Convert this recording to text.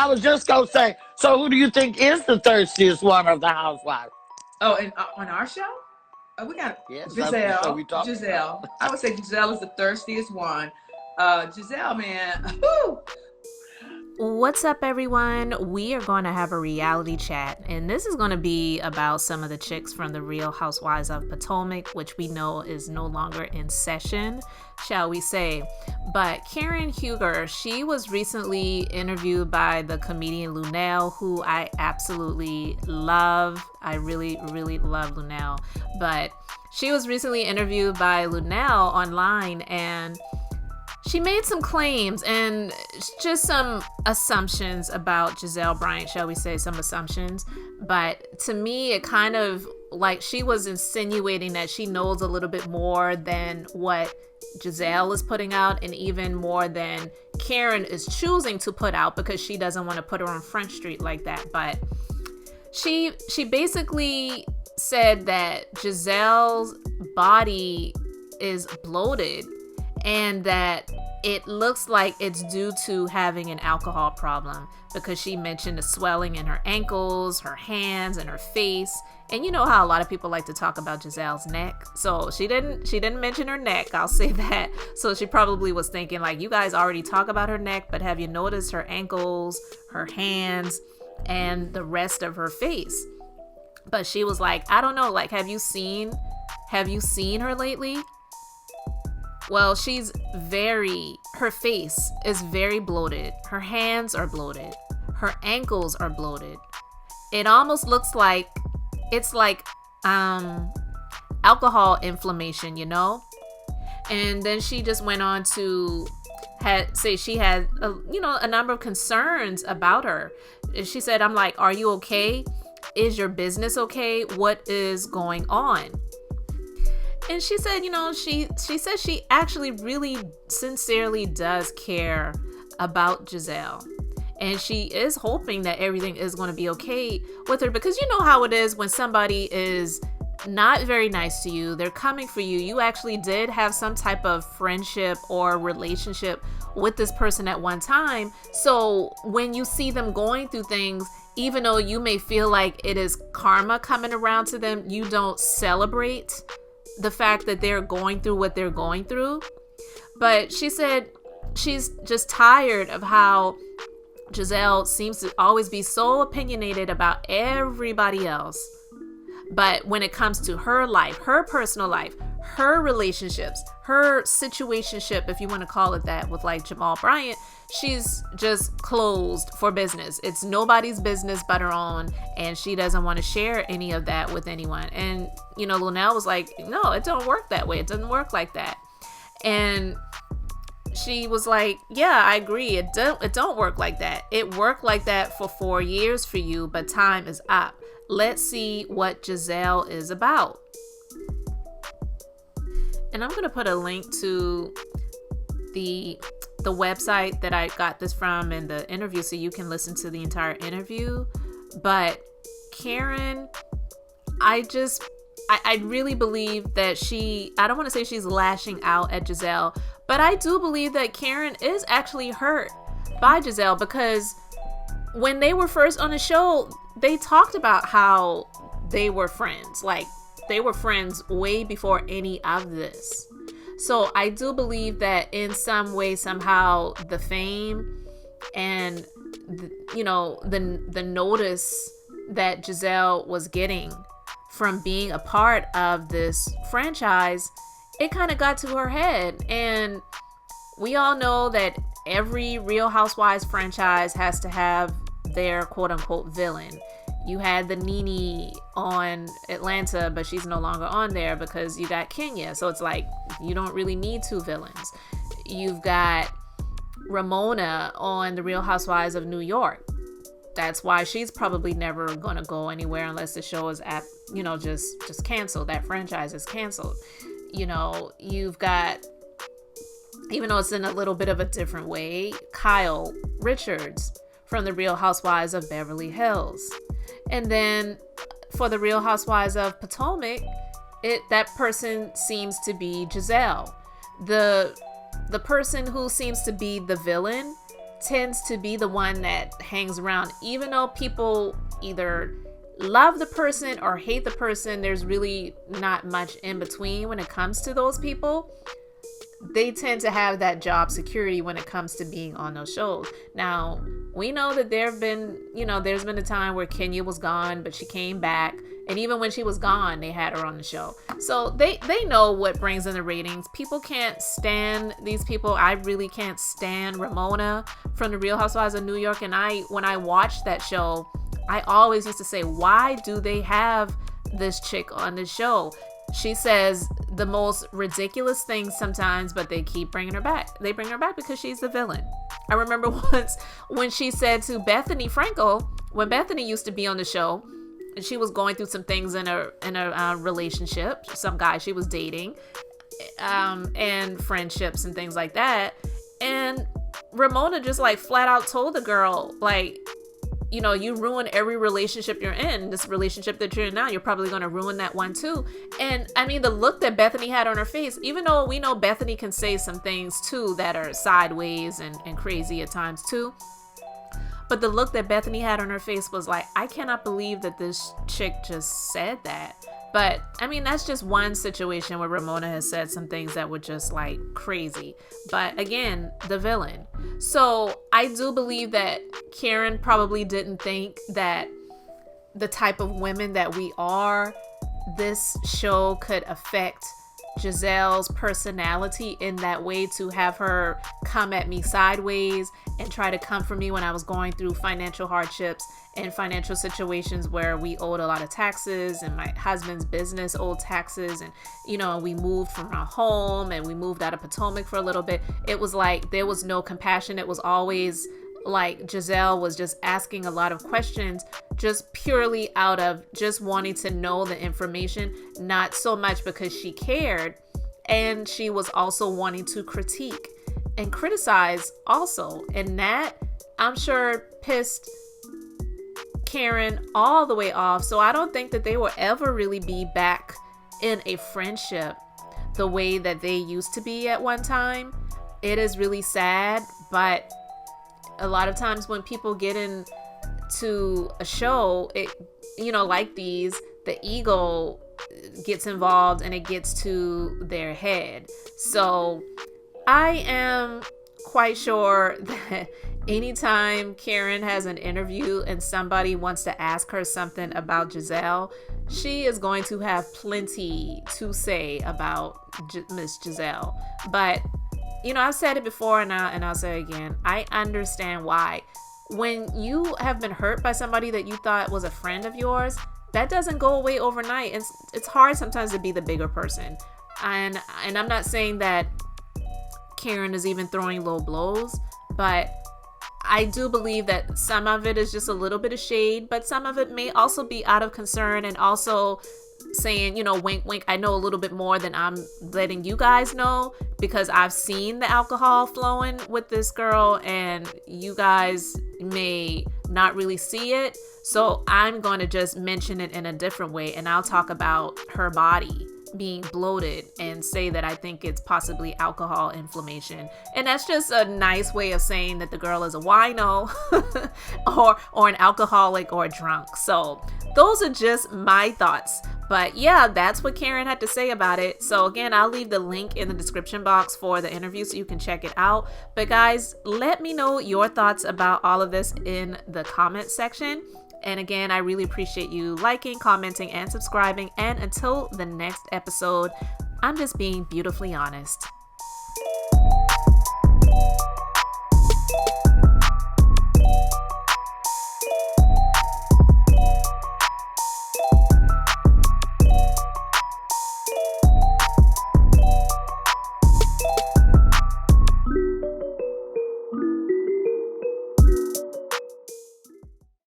I was just gonna say. So, who do you think is the thirstiest one of the housewives? Oh, and on our show, we got Yes, that's the show Gizelle. we talking about. Gizelle. I would say Gizelle is the thirstiest one. Gizelle, man. Whew. What's up, everyone? We are going to have a reality chat, and this is going to be about some of the chicks from the Real Housewives of Potomac, which we know is no longer in session, shall we say. But Karen Huger, she was recently interviewed by the comedian LUENELL, who I absolutely love. I really, really love LUENELL. But she was recently interviewed by LUENELL online, and she made some claims and just some assumptions about Gizelle Bryant, shall we say, some assumptions. But to me, it kind of like she was insinuating that she knows a little bit more than what Gizelle is putting out, and even more than Karen is choosing to put out, because she doesn't want to put her on Front Street like that. But she basically said that Gizelle's body is bloated, and that it looks like it's due to having an alcohol problem, because she mentioned the swelling in her ankles, her hands, and her face. And you know how a lot of people like to talk about Gizelle's neck. So she didn't mention her neck, I'll say that. So she probably was thinking, like, you guys already talk about her neck, but have you noticed her ankles, her hands, and the rest of her face? But she was like, I don't know, like, have you seen her lately? Well, her face is very bloated. Her hands are bloated. Her ankles are bloated. It almost looks like it's like alcohol inflammation, you know? And then she just went on to say she had a number of concerns about her. She said, I'm like, are you okay? Is your business okay? What is going on? And she said, she says she actually really sincerely does care about Gizelle. And she is hoping that everything is going to be okay with her, because you know how it is when somebody is not very nice to you, they're coming for you. You actually did have some type of friendship or relationship with this person at one time. So when you see them going through things, even though you may feel like it is karma coming around to them, you don't celebrate the fact that they're going through what they're going through. But she said she's just tired of how Gizelle seems to always be so opinionated about everybody else. But when it comes to her life, her personal life, her relationships, her situationship, if you want to call it that, with like Jamal Bryant, she's just closed for business. It's nobody's business but her own, and she doesn't want to share any of that with anyone. And LUENELL was like, no, it don't work that way. It doesn't work like that. And she was like, yeah, I agree. It don't work like that. It worked like that for 4 years for you, but time is up. Let's see what Gizelle is about. And I'm going to put a link to the website that I got this from and the interview, so you can listen to the entire interview. But Karen, I really believe that I don't want to say she's lashing out at Gizelle, but I do believe that Karen is actually hurt by Gizelle, because when they were first on the show, they talked about how they were friends. Like, they were friends way before any of this. So I do believe that in some way, somehow, the fame and the notice that Gizelle was getting from being a part of this franchise, it kind of got to her head. And we all know that every Real Housewives franchise has to have their quote-unquote villain. You had the Nene on Atlanta, but she's no longer on there because you got Kenya. So it's like, you don't really need two villains. You've got Ramona on the Real Housewives of New York. That's why she's probably never going to go anywhere unless the show is just canceled. That franchise is canceled. You've got, even though it's in a little bit of a different way, Kyle Richards from the Real Housewives of Beverly Hills. And then for the Real Housewives of Potomac, that person seems to be Gizelle. The person who seems to be the villain, tends to be the one that hangs around. Even though people either love the person or hate the person, there's really not much in between when it comes to those people. They tend to have that job security when it comes to being on those shows. Now, we know that there's been a time where Kenya was gone, but she came back. And even when she was gone, they had her on the show. So they know what brings in the ratings. People can't stand these people. I really can't stand Ramona from The Real Housewives of New York. And when I watched that show, I always used to say, why do they have this chick on the show? She says the most ridiculous things sometimes, but they keep bringing her back. They bring her back because she's the villain. I remember once when she said to Bethany Frankel, when Bethany used to be on the show, and she was going through some things in a relationship, some guy she was dating, and friendships and things like that. And Ramona just like flat out told the girl, like, you ruin every relationship you're in. This relationship that you're in now, you're probably going to ruin that one too. And I mean, the look that Bethany had on her face, even though we know Bethany can say some things too that are sideways and crazy at times too. But the look that Bethany had on her face was like, I cannot believe that this chick just said that. But I mean, that's just one situation where Ramona has said some things that were just like crazy. But again, the villain. So I do believe that Karen probably didn't think that the type of women that we are, this show could affect Gizelle's personality in that way, to have her come at me sideways and try to come for me when I was going through financial hardships and financial situations where we owed a lot of taxes, and my husband's business owed taxes, and we moved from our home and we moved out of Potomac for a little bit. It was like there was no compassion. It was always like Gizelle was just asking a lot of questions just purely out of just wanting to know the information, not so much because she cared. And she was also wanting to critique and criticize also. And that, I'm sure, pissed Karen all the way off. So I don't think that they will ever really be back in a friendship the way that they used to be at one time. It is really sad, but a lot of times when people get into a show, like these, the ego gets involved and it gets to their head. So I am quite sure that anytime Karen has an interview and somebody wants to ask her something about Gizelle, she is going to have plenty to say about Miss Gizelle. But I've said it before and I'll say it again. I understand why. When you have been hurt by somebody that you thought was a friend of yours, that doesn't go away overnight. It's hard sometimes to be the bigger person. And I'm not saying that Karen is even throwing low blows, but I do believe that some of it is just a little bit of shade, but some of it may also be out of concern and also saying, wink, wink, I know a little bit more than I'm letting you guys know, because I've seen the alcohol flowing with this girl and you guys may not really see it. So I'm going to just mention it in a different way, and I'll talk about her body being bloated and say that I think it's possibly alcohol inflammation. And that's just a nice way of saying that the girl is a wino or an alcoholic or a drunk. So those are just my thoughts. But yeah, that's what Karen had to say about it. So again, I'll leave the link in the description box for the interview so you can check it out. But guys, let me know your thoughts about all of this in the comment section. And again, I really appreciate you liking, commenting, and subscribing. And until the next episode, I'm just being beautifully honest.